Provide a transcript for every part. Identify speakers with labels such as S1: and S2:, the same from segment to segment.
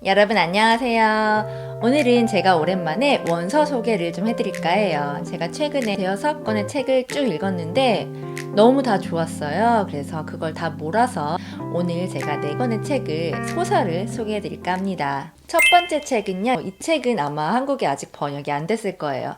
S1: 여러분 안녕하세요. 오늘은 제가 오랜만에 원서 소개를 좀 해드릴까 해요. 제가 최근에 6권의 책을 쭉 읽었는데 너무 다 좋았어요. 그래서 그걸 다 몰아서 오늘 제가 4권의 책을 소설을 소개해드릴까 합니다. 첫 번째 책은요. 이 책은 아마 한국에 아직 번역이 안 됐을 거예요.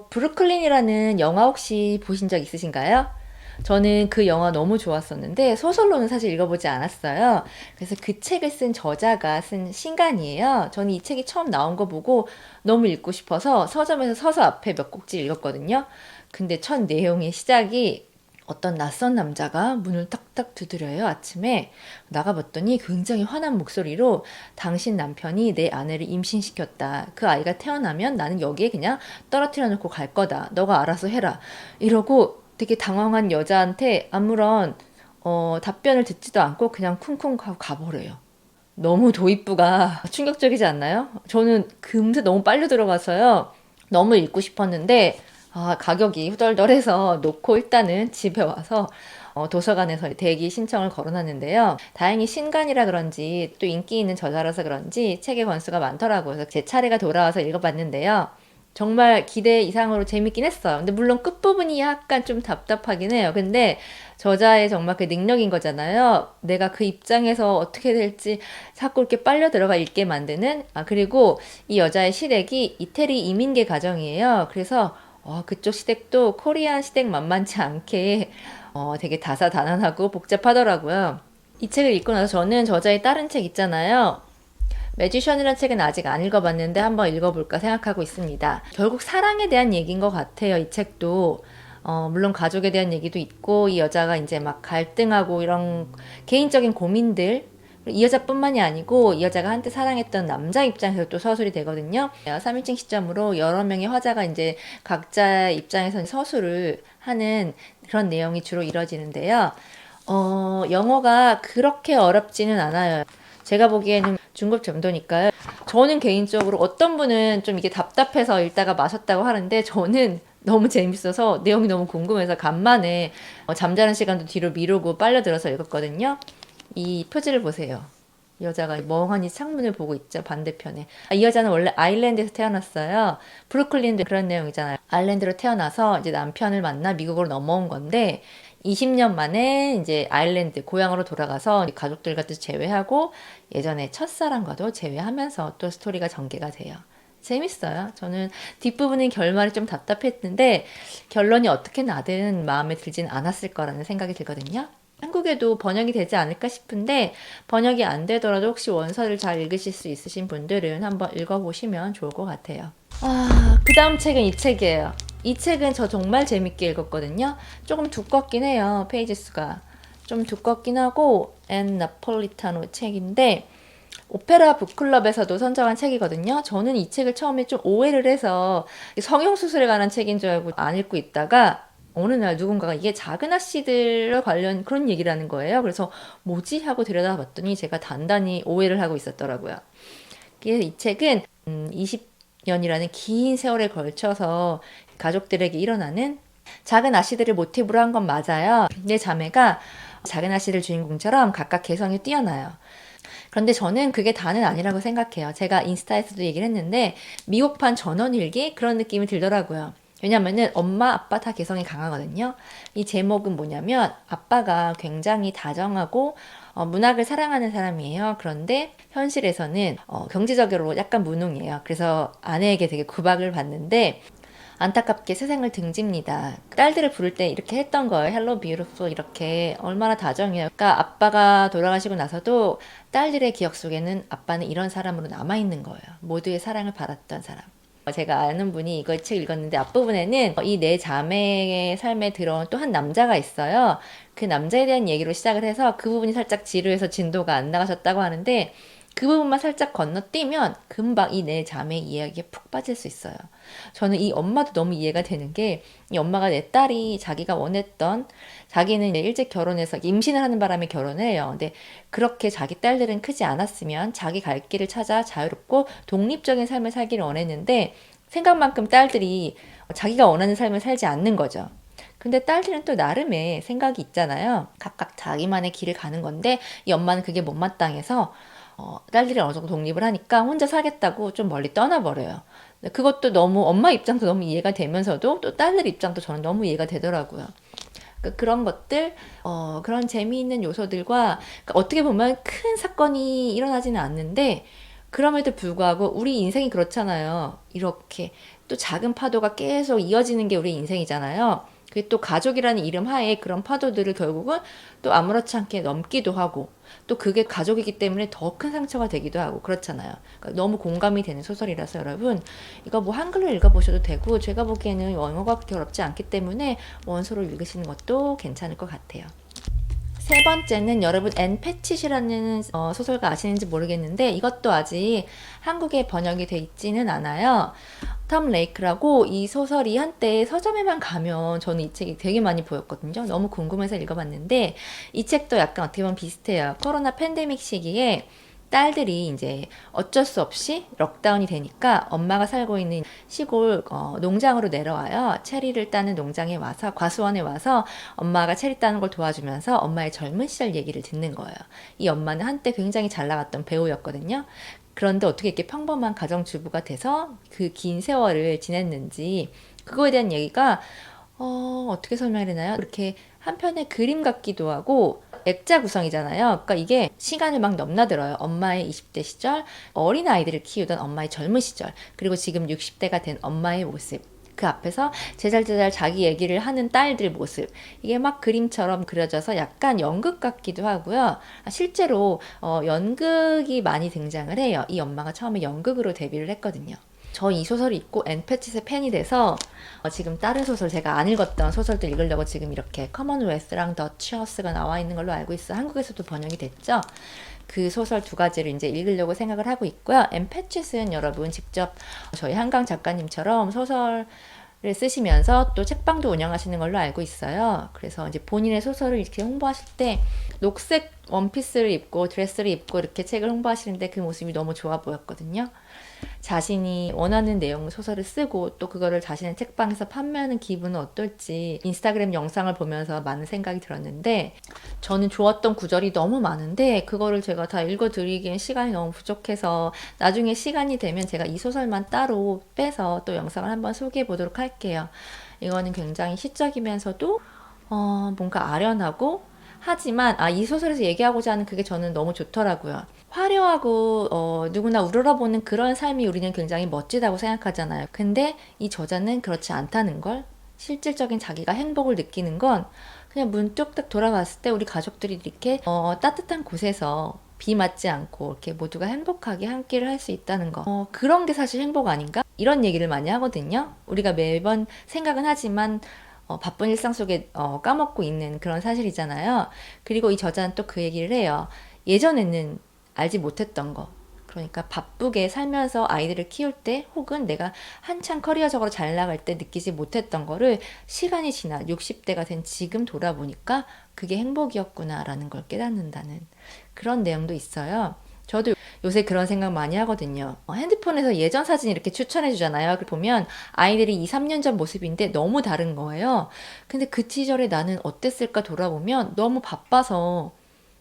S1: 브루클린이라는 영화 혹시 보신 적 있으신가요? 저는 그 영화 너무 좋았었는데 소설로는 사실 읽어보지 않았어요. 그래서 그 책을 쓴 저자가 쓴 신간이에요. 저는 이 책이 처음 나온 거 보고 너무 읽고 싶어서 서점에서 서서 앞에 몇 곡지 읽었거든요. 근데 첫 내용의 시작이 어떤 낯선 남자가 문을 탁탁 두드려요, 아침에. 나가봤더니 굉장히 화난 목소리로 당신 남편이 내 아내를 임신시켰다. 그 아이가 태어나면 나는 여기에 그냥 떨어뜨려 놓고 갈 거다. 너가 알아서 해라. 이러고 되게 당황한 여자한테 아무런 답변을 듣지도 않고 그냥 쿵쿵 하고 가버려요. 너무 도입부가 충격적이지 않나요? 저는 금세 너무 빨리 들어가서요. 너무 읽고 싶었는데 가격이 후덜덜해서 놓고 일단은 집에 와서 도서관에서 대기 신청을 걸어놨는데요. 다행히 신간이라 그런지 또 인기 있는 저자라서 그런지 책의 권수가 많더라고요. 그래서 제 차례가 돌아와서 읽어봤는데요. 정말 기대 이상으로 재밌긴 했어요. 근데 물론 끝부분이 약간 좀 답답하긴 해요. 근데 저자의 정말 그 능력인 거잖아요. 내가 그 입장에서 어떻게 될지 자꾸 이렇게 빨려 들어가 읽게 만드는. 그리고 이 여자의 시댁이 이태리 이민계 가정이에요. 그래서 그쪽 시댁도 코리안 시댁 만만치 않게 되게 다사다난하고 복잡하더라고요. 이 책을 읽고 나서 저는 저자의 다른 책 있잖아요. 매지션이라는 책은 아직 안 읽어봤는데 한번 읽어볼까 생각하고 있습니다. 결국 사랑에 대한 얘기인 것 같아요, 이 책도. 물론 가족에 대한 얘기도 있고, 이 여자가 이제 막 갈등하고 이런 개인적인 고민들, 이 여자뿐만이 아니고 이 여자가 한때 사랑했던 남자 입장에서 또 서술이 되거든요. 3인칭 시점으로 여러 명의 화자가 이제 각자 입장에서 서술을 하는 그런 내용이 주로 이뤄지는데요. 영어가 그렇게 어렵지는 않아요. 제가 보기에는 중급 정도니까요. 저는 개인적으로 어떤 분은 좀 이게 답답해서 읽다가 마셨다고 하는데 저는 너무 재밌어서 내용이 너무 궁금해서 간만에 잠자는 시간도 뒤로 미루고 빨려들어서 읽었거든요. 이 표지를 보세요. 여자가 멍하니 창문을 보고 있죠, 반대편에. 이 여자는 원래 아일랜드에서 태어났어요. 브루클린도 그런 내용이잖아요. 아일랜드로 태어나서 이제 남편을 만나 미국으로 넘어온 건데 20년 만에 이제 아일랜드 고향으로 돌아가서 가족들 같이 재회하고 예전에 첫사랑과도 재회하면서 또 스토리가 전개가 돼요. 재밌어요. 저는 뒷부분은 결말이 좀 답답했는데 결론이 어떻게 나든 마음에 들진 않았을 거라는 생각이 들거든요. 한국에도 번역이 되지 않을까 싶은데 번역이 안 되더라도 혹시 원서를 잘 읽으실 수 있으신 분들은 한번 읽어보시면 좋을 것 같아요. 그 다음 책은 이 책이에요. 이 책은 저 정말 재밌게 읽었거든요. 조금 두껍긴 해요. 페이지 수가. 좀 두껍긴 하고 앤 나폴리타노 책인데 오페라 북클럽에서도 선정한 책이거든요. 저는 이 책을 처음에 좀 오해를 해서 성형수술에 관한 책인 줄 알고 안 읽고 있다가 어느 날 누군가가 이게 작은 아씨들 관련 그런 얘기라는 거예요. 그래서 뭐지? 하고 들여다봤더니 제가 단단히 오해를 하고 있었더라고요. 그래서 이 책은 20년이라는 긴 세월에 걸쳐서 가족들에게 일어나는 작은 아씨들을 모티브로 한 건 맞아요. 내 자매가 작은 아씨들 주인공처럼 각각 개성이 뛰어나요. 그런데 저는 그게 다는 아니라고 생각해요. 제가 인스타에서도 얘기를 했는데 미국판 전원일기 그런 느낌이 들더라고요. 왜냐면은 엄마, 아빠 다 개성이 강하거든요. 이 제목은 뭐냐면 아빠가 굉장히 다정하고 문학을 사랑하는 사람이에요. 그런데 현실에서는 경제적으로 약간 무능해요. 그래서 아내에게 되게 구박을 받는데 안타깝게 세상을 등집니다. 딸들을 부를 때 이렇게 했던 거예요. 헬로 뷰티풀 이렇게 얼마나 다정해요. 그러니까 아빠가 돌아가시고 나서도 딸들의 기억 속에는 아빠는 이런 사람으로 남아있는 거예요. 모두의 사랑을 받았던 사람. 제가 아는 분이 이거 책 읽었는데 앞부분에는 이 네 자매의 삶에 들어온 또 한 남자가 있어요. 그 남자에 대한 얘기로 시작을 해서 그 부분이 살짝 지루해서 진도가 안 나가셨다고 하는데 그 부분만 살짝 건너뛰면 금방 이 네 자매 이야기에 푹 빠질 수 있어요. 저는 이 엄마도 너무 이해가 되는 게 이 엄마가 내 딸이 자기가 원했던 자기는 이제 일찍 결혼해서 임신을 하는 바람에 결혼을 해요. 근데 그렇게 자기 딸들은 크지 않았으면 자기 갈 길을 찾아 자유롭고 독립적인 삶을 살기를 원했는데 생각만큼 딸들이 자기가 원하는 삶을 살지 않는 거죠. 근데 딸들은 또 나름의 생각이 있잖아요. 각각 자기만의 길을 가는 건데 이 엄마는 그게 못마땅해서 딸들이 어느 정도 독립을 하니까 혼자 살겠다고 좀 멀리 떠나버려요. 근데 그것도 너무 엄마 입장도 너무 이해가 되면서도 또 딸들 입장도 저는 너무 이해가 되더라고요. 그러니까 그런 것들, 그런 재미있는 요소들과 그러니까 어떻게 보면 큰 사건이 일어나지는 않는데 그럼에도 불구하고 우리 인생이 그렇잖아요. 이렇게 또 작은 파도가 계속 이어지는 게 우리 인생이잖아요. 그게 또 가족이라는 이름 하에 그런 파도들을 결국은 또 아무렇지 않게 넘기도 하고 또 그게 가족이기 때문에 더 큰 상처가 되기도 하고 그렇잖아요. 그러니까 너무 공감이 되는 소설이라서 여러분 이거 뭐 한글로 읽어보셔도 되고 제가 보기에는 영어가 그렇게 어렵지 않기 때문에 원서로 읽으시는 것도 괜찮을 것 같아요. 세 번째는 여러분 앤 패치시라는 소설가 아시는지 모르겠는데 이것도 아직 한국에 번역이 돼 있지는 않아요. 톰 레이크라고 이 소설이 한때 서점에만 가면 저는 이 책이 되게 많이 보였거든요. 너무 궁금해서 읽어봤는데 이 책도 약간 어떻게 보면 비슷해요. 코로나 팬데믹 시기에 딸들이 이제 어쩔 수 없이 럭다운이 되니까 엄마가 살고 있는 시골 농장으로 내려와요. 체리를 따는 농장에 와서 과수원에 와서 엄마가 체리 따는 걸 도와주면서 엄마의 젊은 시절 얘기를 듣는 거예요. 이 엄마는 한때 굉장히 잘 나갔던 배우였거든요. 그런데 어떻게 이렇게 평범한 가정주부가 돼서 그 긴 세월을 지냈는지 그거에 대한 얘기가 어떻게 설명해야 되나요? 이렇게 한편의 그림 같기도 하고 액자 구성이잖아요. 그러니까 이게 시간을 막 넘나들어요. 엄마의 20대 시절, 어린 아이들을 키우던 엄마의 젊은 시절, 그리고 지금 60대가 된 엄마의 모습. 그 앞에서 제잘제잘 자기 얘기를 하는 딸들 모습. 이게 막 그림처럼 그려져서 약간 연극 같기도 하고요. 실제로 연극이 많이 등장을 해요. 이 엄마가 처음에 연극으로 데뷔를 했거든요. 저 이 소설을 읽고 앤패치스의 팬이 돼서 지금 다른 소설 제가 안 읽었던 소설들 읽으려고 지금 이렇게 커먼웰스랑 더 치어스가 나와 있는 걸로 알고 있어. 한국에서도 번역이 됐죠. 그 소설 두 가지를 이제 읽으려고 생각을 하고 있고요. 앤패치스는 여러분 직접 저희 한강 작가님처럼 소설을 쓰시면서 또 책방도 운영하시는 걸로 알고 있어요. 그래서 이제 본인의 소설을 이렇게 홍보하실 때 녹색 원피스를 입고 드레스를 입고 이렇게 책을 홍보하시는데 그 모습이 너무 좋아 보였거든요. 자신이 원하는 내용 소설을 쓰고 또 그거를 자신의 책방에서 판매하는 기분은 어떨지 인스타그램 영상을 보면서 많은 생각이 들었는데 저는 좋았던 구절이 너무 많은데 그거를 제가 다 읽어드리기엔 시간이 너무 부족해서 나중에 시간이 되면 제가 이 소설만 따로 빼서 또 영상을 한번 소개해 보도록 할게요. 이거는 굉장히 시적이면서도 뭔가 아련하고 하지만 이 소설에서 얘기하고자 하는 그게 저는 너무 좋더라고요. 화려하고 누구나 우러러보는 그런 삶이 우리는 굉장히 멋지다고 생각하잖아요. 근데 이 저자는 그렇지 않다는 걸, 실질적인 자기가 행복을 느끼는 건 그냥 문득 딱 돌아봤을 때 우리 가족들이 이렇게 따뜻한 곳에서 비 맞지 않고 이렇게 모두가 행복하게 함께를 할 수 있다는 거. 그런 게 사실 행복 아닌가? 이런 얘기를 많이 하거든요. 우리가 매번 생각은 하지만 바쁜 일상 속에 까먹고 있는 그런 사실이잖아요. 그리고 이 저자는 또 그 얘기를 해요. 예전에는 알지 못했던 거. 그러니까 바쁘게 살면서 아이들을 키울 때 혹은 내가 한창 커리어적으로 잘 나갈 때 느끼지 못했던 거를 시간이 지나 60대가 된 지금 돌아보니까 그게 행복이었구나라는 걸 깨닫는다는 그런 내용도 있어요. 저도 요새 그런 생각 많이 하거든요. 핸드폰에서 예전 사진 이렇게 추천해 주잖아요. 보면 아이들이 2, 3년 전 모습인데 너무 다른 거예요. 근데 그 시절에 나는 어땠을까 돌아보면 너무 바빠서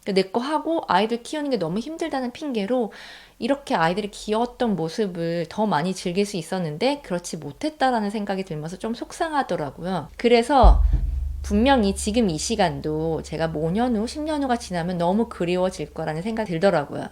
S1: 내 거 하고 아이들 키우는 게 너무 힘들다는 핑계로 이렇게 아이들이 귀여웠던 모습을 더 많이 즐길 수 있었는데 그렇지 못했다라는 생각이 들면서 좀 속상하더라고요. 그래서 분명히 지금 이 시간도 제가 뭐 5년 후, 10년 후가 지나면 너무 그리워질 거라는 생각이 들더라고요.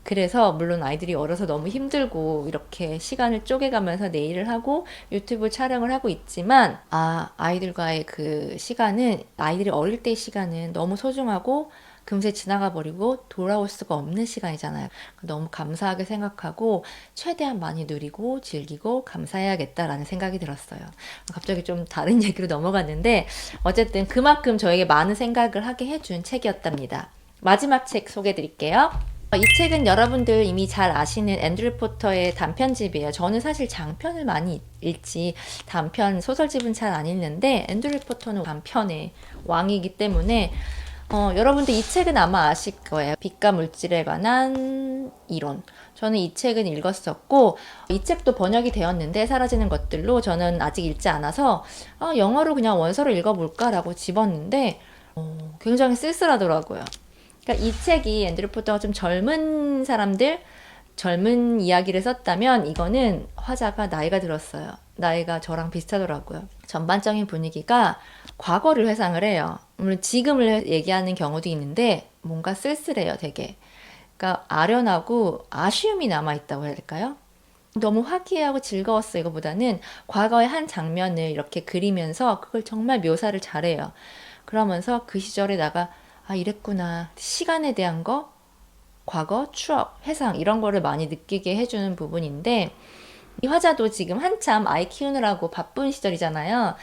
S1: 그래서 물론 아이들이 어려서 너무 힘들고 이렇게 시간을 쪼개가면서 내 일을 하고 유튜브 촬영을 하고 있지만 아이들과의 그 시간은 아이들이 어릴 때의 시간은 너무 소중하고 금세 지나가 버리고 돌아올 수가 없는 시간이잖아요. 너무 감사하게 생각하고 최대한 많이 누리고 즐기고 감사해야겠다라는 생각이 들었어요. 갑자기 좀 다른 얘기로 넘어갔는데 어쨌든 그만큼 저에게 많은 생각을 하게 해준 책이었답니다. 마지막 책 소개해 드릴게요. 이 책은 여러분들 이미 잘 아시는 앤드류 포터의 단편집이에요. 저는 사실 장편을 많이 읽지 단편 소설집은 잘 안 읽는데 앤드류 포터는 단편의 왕이기 때문에 여러분들 이 책은 아마 아실 거예요. 빛과 물질에 관한 이론. 저는 이 책은 읽었었고 이 책도 번역이 되었는데 사라지는 것들로 저는 아직 읽지 않아서 영어로 그냥 원서를 읽어볼까라고 집었는데 굉장히 쓸쓸하더라고요. 그러니까 이 책이 앤드류 포터가 좀 젊은 사람들, 젊은 이야기를 썼다면 이거는 화자가 나이가 들었어요. 나이가 저랑 비슷하더라고요. 전반적인 분위기가 과거를 회상을 해요. 물론 지금을 얘기하는 경우도 있는데 뭔가 쓸쓸해요, 되게. 그러니까 아련하고 아쉬움이 남아있다고 해야 될까요? 너무 화기애애하고 즐거웠어 이거보다는 과거의 한 장면을 이렇게 그리면서 그걸 정말 묘사를 잘해요. 그러면서 그 시절에 나가 아 이랬구나 시간에 대한 거 과거 추억 회상 이런 거를 많이 느끼게 해주는 부분인데 이 화자도 지금 한참 아이 키우느라고 바쁜 시절이잖아요.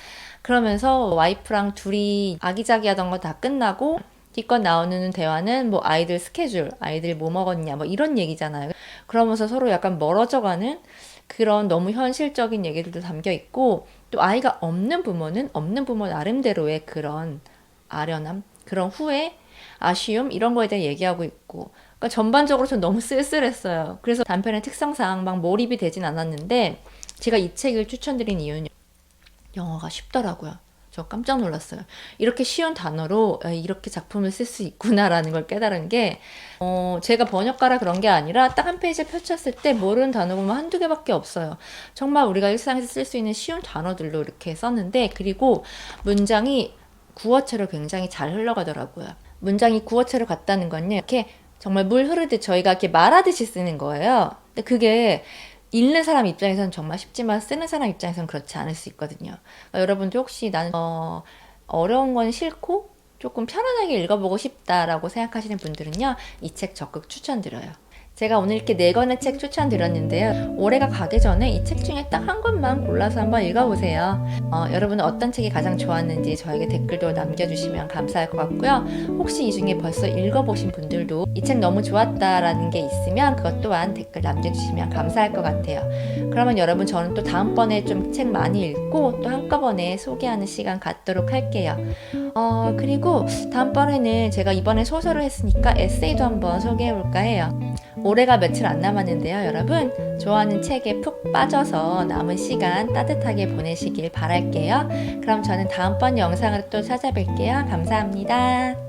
S1: 그러면서 와이프랑 둘이 아기자기하던 거 다 끝나고 기껏 나오는 대화는 뭐 아이들 스케줄, 아이들 뭐 먹었냐 뭐 이런 얘기잖아요. 그러면서 서로 약간 멀어져가는 그런 너무 현실적인 얘기들도 담겨 있고 또 아이가 없는 부모는 없는 부모 나름대로의 그런 아련함, 그런 후회, 아쉬움 이런 거에 대해 얘기하고 있고 그러니까 전반적으로 좀 너무 쓸쓸했어요. 그래서 단편의 특성상 막 몰입이 되진 않았는데 제가 이 책을 추천드린 이유는 영어가 쉽더라고요. 저 깜짝 놀랐어요. 이렇게 쉬운 단어로 이렇게 작품을 쓸 수 있구나라는 걸 깨달은 게 제가 번역가라 그런 게 아니라 딱 한 페이지에 펼쳤을 때 모르는 단어 보면 한두 개밖에 없어요. 정말 우리가 일상에서 쓸 수 있는 쉬운 단어들로 이렇게 썼는데 그리고 문장이 구어체로 굉장히 잘 흘러가더라고요. 문장이 구어체로 갔다는 건요. 이렇게 정말 물 흐르듯 저희가 이렇게 말하듯이 쓰는 거예요. 근데 그게 읽는 사람 입장에서는 정말 쉽지만 쓰는 사람 입장에서는 그렇지 않을 수 있거든요. 그러니까 여러분도 혹시 나는 어려운 건 싫고 조금 편안하게 읽어보고 싶다라고 생각하시는 분들은요. 이 책 적극 추천드려요. 제가 오늘 이렇게 4권의 책 추천드렸는데요. 올해가 가기 전에 이 책 중에 딱 한 권만 골라서 한번 읽어보세요. 여러분은 어떤 책이 가장 좋았는지 저에게 댓글도 남겨주시면 감사할 것 같고요. 혹시 이 중에 벌써 읽어보신 분들도 이 책 너무 좋았다라는 게 있으면 그것 또한 댓글 남겨주시면 감사할 것 같아요. 그러면 여러분 저는 또 다음번에 좀 책 많이 읽고 또 한꺼번에 소개하는 시간 갖도록 할게요. 그리고 다음번에는 제가 이번에 소설을 했으니까 에세이도 한번 소개해볼까 해요. 올해가 며칠 안 남았는데요, 여러분. 좋아하는 책에 푹 빠져서 남은 시간 따뜻하게 보내시길 바랄게요. 그럼 저는 다음번 영상으로 또 찾아뵐게요. 감사합니다.